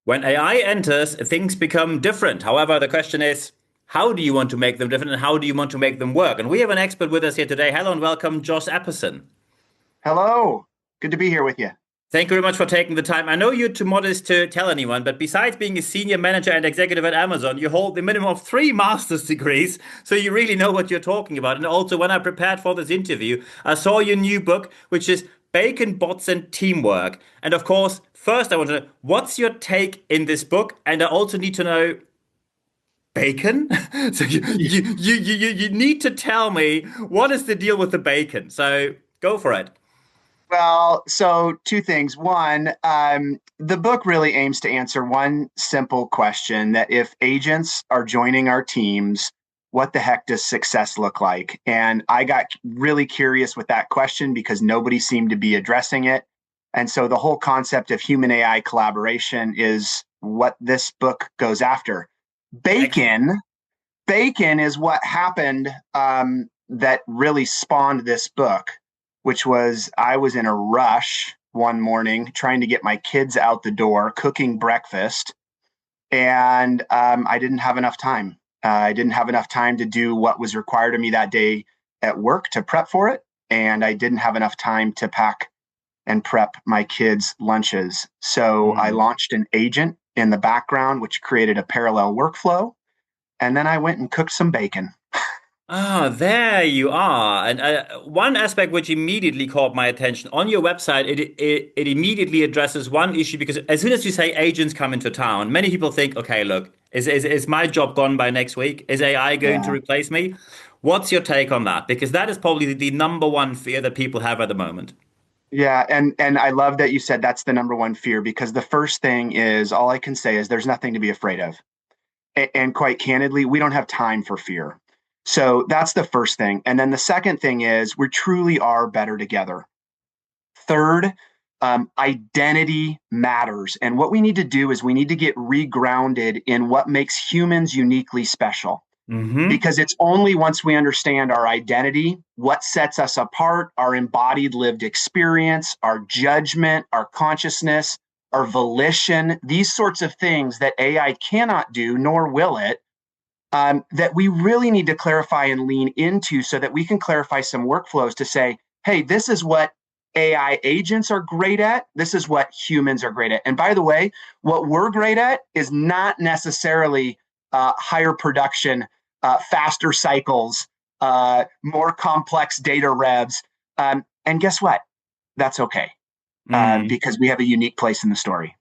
When AI enters, things become different. However, the question is, how do you want to make them different and how do you want to make them work? And we have an expert with us here today. Hello and welcome, Josh Epperson. Hello. Good to be here with you. Thank you very much for taking the time. I know you're too modest to tell anyone, but besides being a senior manager and executive at Amazon, you hold the minimum of three master's degrees, so you really know what you're talking about. And also, when I prepared for this interview, I saw your new book, which is Bacon, Bots, and Teamwork. And of course, first I want to know, what's your take in this book? And I also need to know, bacon? So you need to tell me what is the deal with the bacon. So go for it. Well, so two things. One, the book really aims to answer one simple question that if agents are joining our teams, what the heck does success look like? And I got really curious with that question because nobody seemed to be addressing it. And so the whole concept of human AI collaboration is what this book goes after. Excellent. Bacon, bacon is what happened that really spawned this book, which was I was in a rush one morning trying to get my kids out the door, cooking breakfast, and I didn't have enough time. I didn't have enough time to do what was required of me that day at work to prep for it, and I didn't have enough time to pack and prep my kids' lunches. So I Mm. launched an agent in the background, which created a parallel workflow, and then I went and cooked some bacon. Ah, there you are. And one aspect which immediately caught my attention on your website, it immediately addresses one issue because as soon as you say agents come into town, many people think, okay, look, is my job gone by next week? Is AI going to Yeah. replace me? What's your take on that? Because that is probably the number one fear that people have at the moment. Yeah, and I love that you said that's the number one fear because the first thing is all I can say is there's nothing to be afraid of. And quite candidly, we don't have time for fear. So that's the first thing. And then the second thing is we truly are better together. Third, identity matters. And what we need to do is we need to get regrounded in what makes humans uniquely special Hmm. because it's only once we understand our identity, what sets us apart, our embodied lived experience, our judgment, our consciousness, our volition, these sorts of things that AI cannot do, nor will it, that we really need to clarify and lean into so that we can clarify some workflows to say, hey, this is what AI agents are great at. This is what humans are great at. And by the way, what we're great at is not necessarily higher production, faster cycles, more complex data revs. And guess what? That's okay because we have a unique place in the story.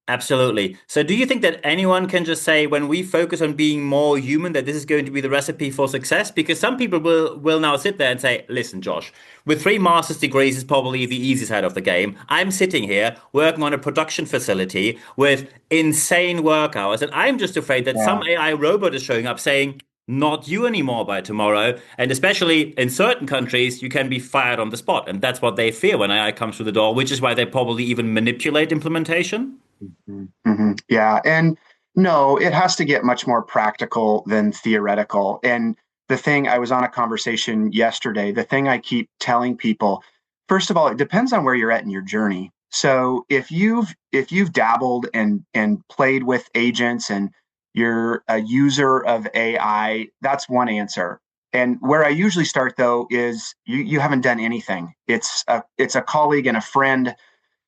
Absolutely. So, do you think that anyone can just say, when we focus on being more human, that this is going to be the recipe for success? Because some people will now sit there and say, "Listen, Josh, with three master's degrees is probably the easy side of the game. I'm sitting here working on a production facility with insane work hours, and I'm just afraid that Yeah. some AI robot is showing up saying." Not you anymore by tomorrow. And especially in certain countries, you can be fired on the spot. And that's what they fear when AI comes through the door, which is why they probably even manipulate implementation. Mm-hmm. Yeah. And no, it has to get much more practical than theoretical. And the thing I was on a conversation yesterday, the thing I keep telling people, first of all, it depends on where you're at in your journey. So if you've dabbled and played with agents and you're a user of AI, that's one answer. And where I usually start though is you haven't done anything. It's a colleague and a friend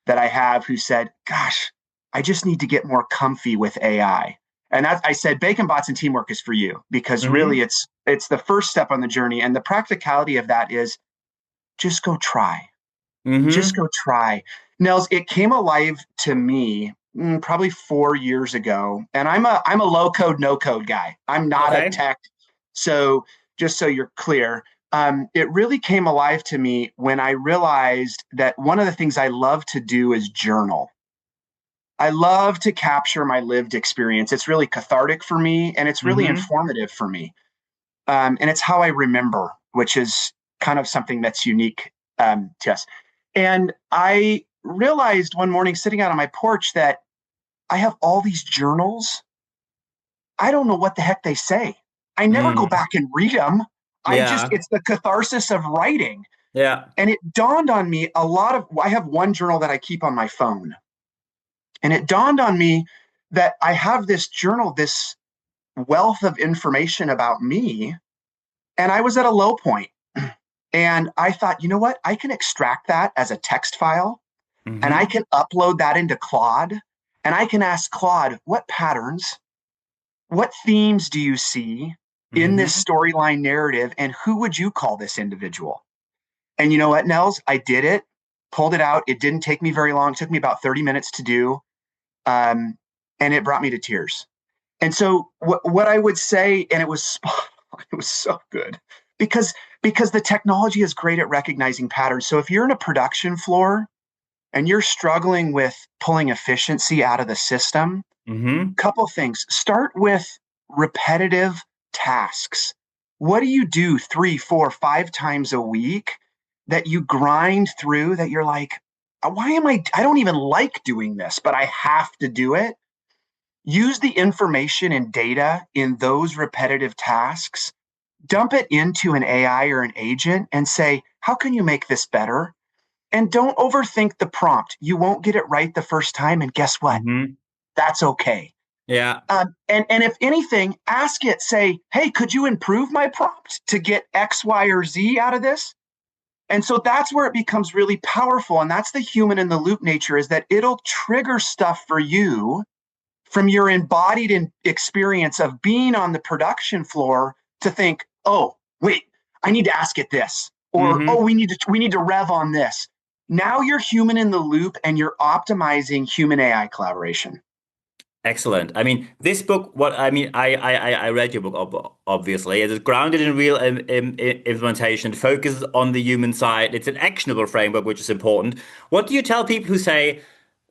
that I have who said, "Gosh, I just need to get more comfy with AI." And that I said, Bacon Bots and Teamwork is for you because really Hmm. it's the first step on the journey. And the practicality of that is just go try. Just Hmm. go try. Nels, it came alive to me probably 4 years ago. And I'm a low code, no code guy. I'm not a Okay. tech. So just so you're clear, it really came alive to me when I realized that one of the things I love to do is journal. I love to capture my lived experience. It's really cathartic for me and it's really Hmm. informative for me. And it's how I remember, which is kind of something that's unique to us. And I realized one morning sitting out on my porch that I have all these journals. I don't know what the heck they say. I never go Mm. back and read them. Yeah. It's the catharsis of writing. Yeah. And it dawned on me I have one journal that I keep on my phone. And it dawned on me that I have this journal, this wealth of information about me, and I was at a low point. And I thought, you know what? I can extract that as a text file and I Mm-hmm. can upload that into Claude and I can ask Claude, what patterns, what themes do you see in this Mm-hmm. storyline narrative? And who would you call this individual? And you know what, Nels? I did it, pulled it out. It didn't take me very long. It took me about 30 minutes to do. Um, and it brought me to tears. And so what I would say, and it was spot on, it was so good because the technology is great at recognizing patterns. So if you're in a production floor and you're struggling with pulling efficiency out of the system, Mm-hmm. couple things. Start with repetitive tasks. What do you do 3, 4, 5 times a week that you grind through that you're like, why am I don't even like doing this, but I have to do it? Use the information and data in those repetitive tasks, dump it into an AI or an agent and say, how can you make this better? And don't overthink the prompt. You won't get it right the first time. And guess what? Mm-hmm. That's okay. Yeah. And if anything, ask it, say, hey, could you improve my prompt to get X, Y, or Z out of this? And so that's where it becomes really powerful. And that's the human in the loop nature, is that it'll trigger stuff for you from your embodied experience of being on the production floor to think, oh, wait, I need to ask it this, or Mm-hmm. oh, we need to rev on this. Now you're human in the loop and you're optimizing human AI collaboration. Excellent. I mean, this book, what I mean, I read your book, obviously. It is grounded in real implementation. It focuses on the human side. It's an actionable framework, which is important. What do you tell people who say,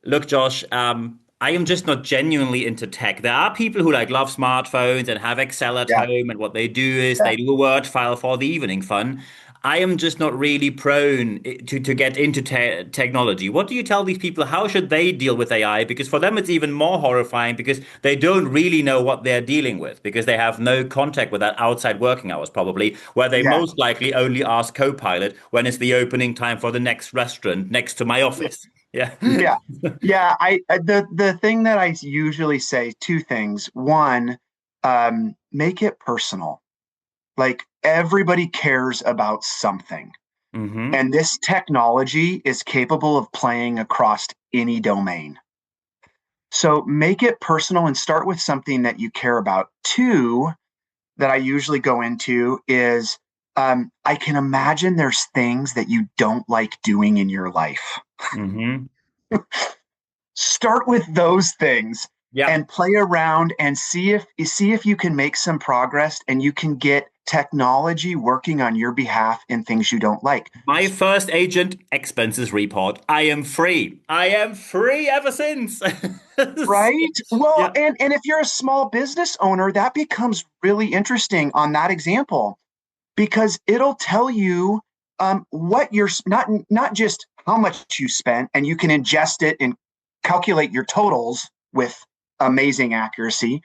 look, Josh, I am just not genuinely into tech. There are people who like love smartphones and have Excel at Yeah. home, and what they do is Yeah. they do a Word file for the evening fun. I am just not really prone to get into technology. What do you tell these people? How should they deal with AI? Because for them, it's even more horrifying because they don't really know what they're dealing with because they have no contact with that outside working hours, probably, where they Yeah. most likely only ask Copilot when it's the opening time for the next restaurant next to my office. Yeah. Yeah. Yeah. The thing that I usually say, two things. One, make it personal. Like everybody cares about something. Hmm. And this technology is capable of playing across any domain. So make it personal and start with something that you care about. Two, that I usually go into is I can imagine there's things that you don't like doing in your life. Hmm. Start with those things Yeah. and play around and see if you can make some progress and you can get technology working on your behalf in things you don't like. My first agent expenses report. I am free. I am free ever since. Right? Well, Yeah. and if you're a small business owner, that becomes really interesting on that example because it'll tell you what you're not just how much you spent, and you can ingest it and calculate your totals with amazing accuracy,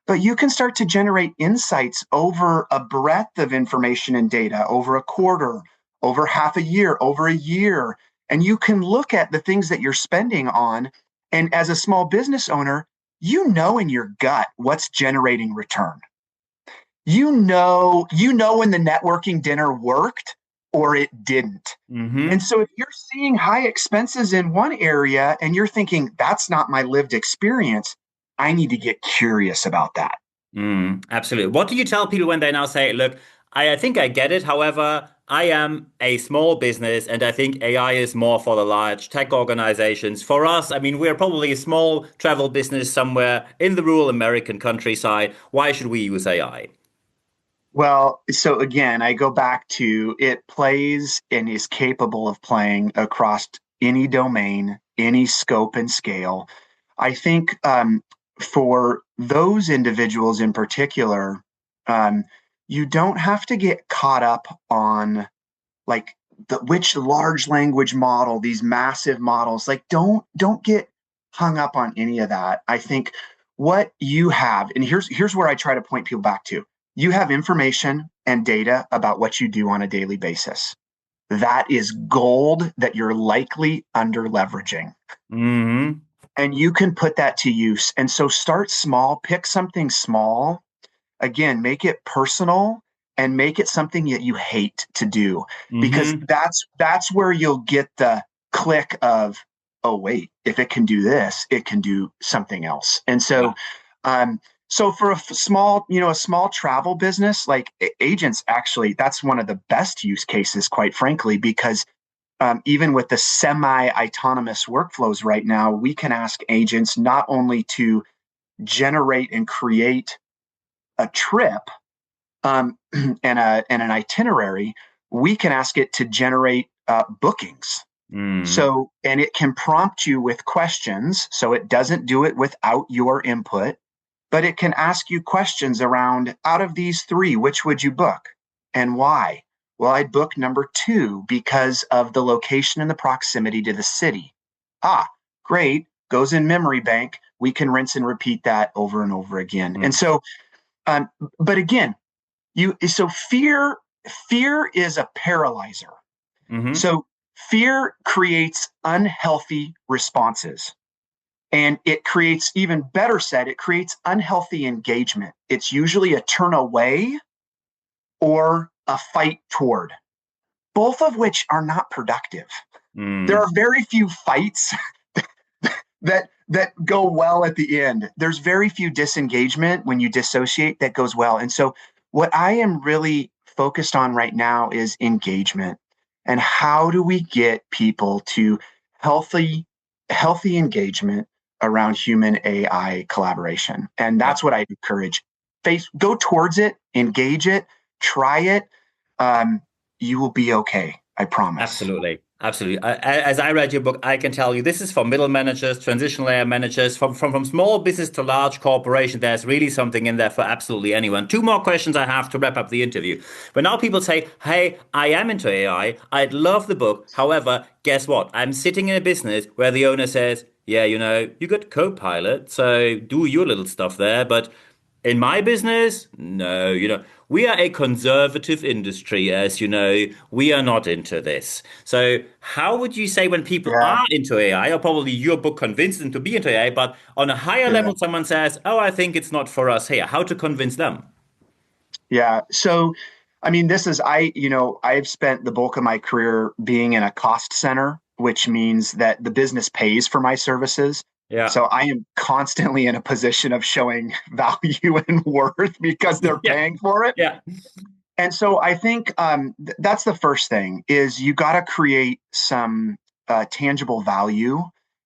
but you can start to generate insights over a breadth of information and data over a quarter, over half a year, over a year. And you can look at the things that you're spending on. And as a small business owner, you know in your gut what's generating return. You know when the networking dinner worked or it didn't. And Hmm. so if you're seeing high expenses in one area and you're thinking that's not my lived experience, I need to get curious about that. Absolutely. What do you tell people when they now say, look, I think I get it. However, I am a small business and I think AI is more for the large tech organizations. For us, I mean, we're probably a small travel business somewhere in the rural American countryside. Why should we use AI? Well, so again, I go back to it plays and is capable of playing across any domain, any scope and scale. I think for those individuals in particular, um, you don't have to get caught up on like which large language model, these massive models. Like don't get hung up on any of that. I think what you have, and here's where I try to point people back to. You have information and data about what you do on a daily basis. That is gold that you're likely under leveraging. Hmm. and you can put that to use. And so start small, pick something small. Again, make it personal and make it something that you hate to do, because Hmm. that's where you'll get the click of, oh wait, if it can do this, it can do something else. And Yeah. so for a small travel business, like agents, actually, that's one of the best use cases, quite frankly, because even with the semi-autonomous workflows right now, we can ask agents not only to generate and create a trip, and an itinerary, we can ask it to generate bookings. Mm. So, and it can prompt you with questions. So it doesn't do it without your input, but it can ask you questions around, out of these three, which would you book and why? Well, I'd book number two because of the location and the proximity to the city. Ah, great. Goes in memory bank. We can rinse and repeat that over and over again. And Mm. so, um, but again, fear is a paralyzer. Hmm. So fear creates unhealthy responses, and it creates, even better said, it creates unhealthy engagement. It's usually a turn away or a fight toward, both of which are not productive. There Mm. are very few fights that go well at the end. There's very few disengagement when you dissociate that goes well. And so what I am really focused on right now is engagement. And how do we get people to healthy healthy engagement around human AI collaboration? And Yeah. that's what I encourage. Go towards it, engage it, try it. Um, you will be okay. I promise. Absolutely. Absolutely. As I read your book, I can tell you this is for middle managers, transition layer managers, from small business to large corporation. There's really something in there for absolutely anyone. Two more questions I have to wrap up the interview. But now people say, hey, I am into AI. I'd love the book. However, guess what? I'm sitting in a business where the owner says, yeah, you got Copilot, so do your little stuff there. But in my business, no, we are a conservative industry, as you know, we are not into this. So, how would you say when people Yeah, are into AI, or probably your book convinced them to be into AI, but on a higher yeah. level, someone says, oh, I think it's not for us here, how to convince them? Yeah. So, I mean, I've spent the bulk of my career being in a cost center, which means that the business pays for my services. Yeah. So I am constantly in a position of showing value and worth because they're Yeah. paying for it. Yeah. And so I think that's the first thing, is you got to create some tangible value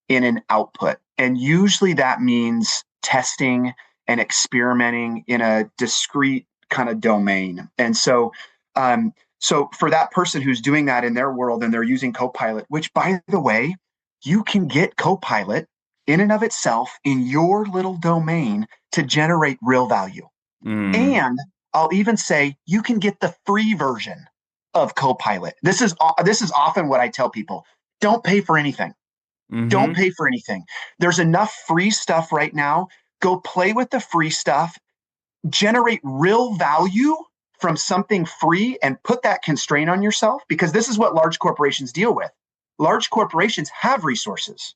in an output. And usually that means testing and experimenting in a discrete kind of domain. And so for that person who's doing that in their world and they're using Copilot, which, by the way, you can get Copilot in and of itself in your little domain to generate real value. Mm. And I'll even say you can get the free version of Copilot. This is often what I tell people. Don't pay for anything. Don't Hmm. pay for anything. There's enough free stuff right now. Go play with the free stuff, generate real value from something free, and put that constraint on yourself, because this is what large corporations deal with. Large corporations have resources.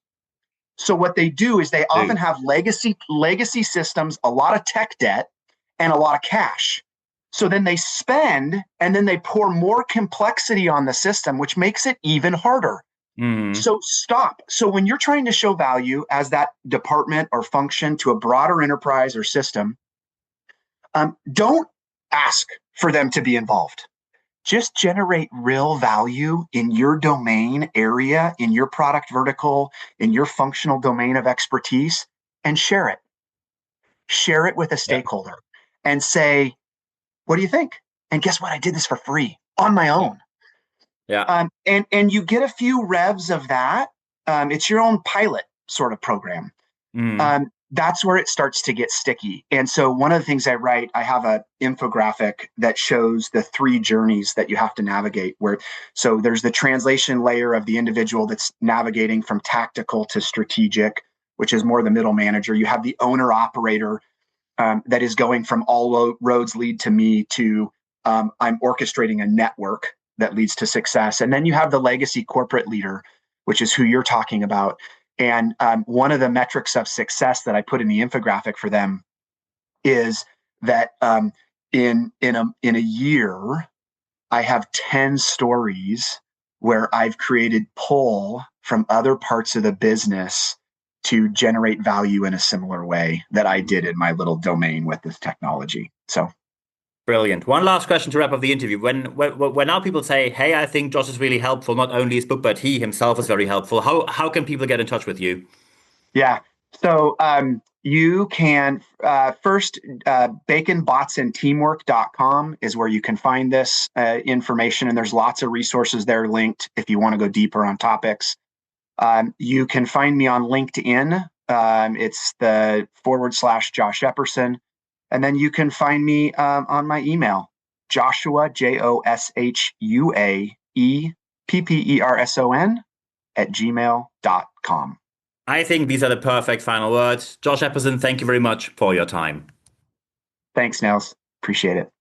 So what they do is they often Do. have legacy systems, a lot of tech debt, and a lot of cash. So then they spend, and then they pour more complexity on the system, which makes it even harder. Mm. So stop. So when you're trying to show value as that department or function to a broader enterprise or system, don't ask for them to be involved. Just generate real value in your domain area, in your product vertical, in your functional domain of expertise, and share it. Share it with a Yeah. stakeholder and say, what do you think? And guess what? I did this for free on my Yeah. own. Yeah. And you get a few revs of that. It's your own pilot sort of program. Mm. That's where it starts to get sticky. And so one of the things I write, I have an infographic that shows the three journeys that you have to navigate. So there's the translation layer of the individual that's navigating from tactical to strategic, which is more the middle manager. You have the owner operator, that is going from all roads lead to me to I'm orchestrating a network that leads to success. And then you have the legacy corporate leader, which is who you're talking about. And one of the metrics of success that I put in the infographic for them is that in a year, I have 10 stories where I've created pull from other parts of the business to generate value in a similar way that I did in my little domain with this technology. So Brilliant. One last question to wrap up the interview. When now people say, "Hey, I think Josh is really helpful," not only his book, but he himself is very helpful. How can people get in touch with you? yeah. So you can first baconbotsandteamwork.com is where you can find this information, and there's lots of resources there linked if you want to go deeper on topics. You can find me on LinkedIn. It's the / Josh Epperson. And then you can find me on my email, Joshua, JOSHUAEPPERSON @gmail.com. I think these are the perfect final words. Josh Epperson, thank you very much for your time. Thanks, Niels. Appreciate it.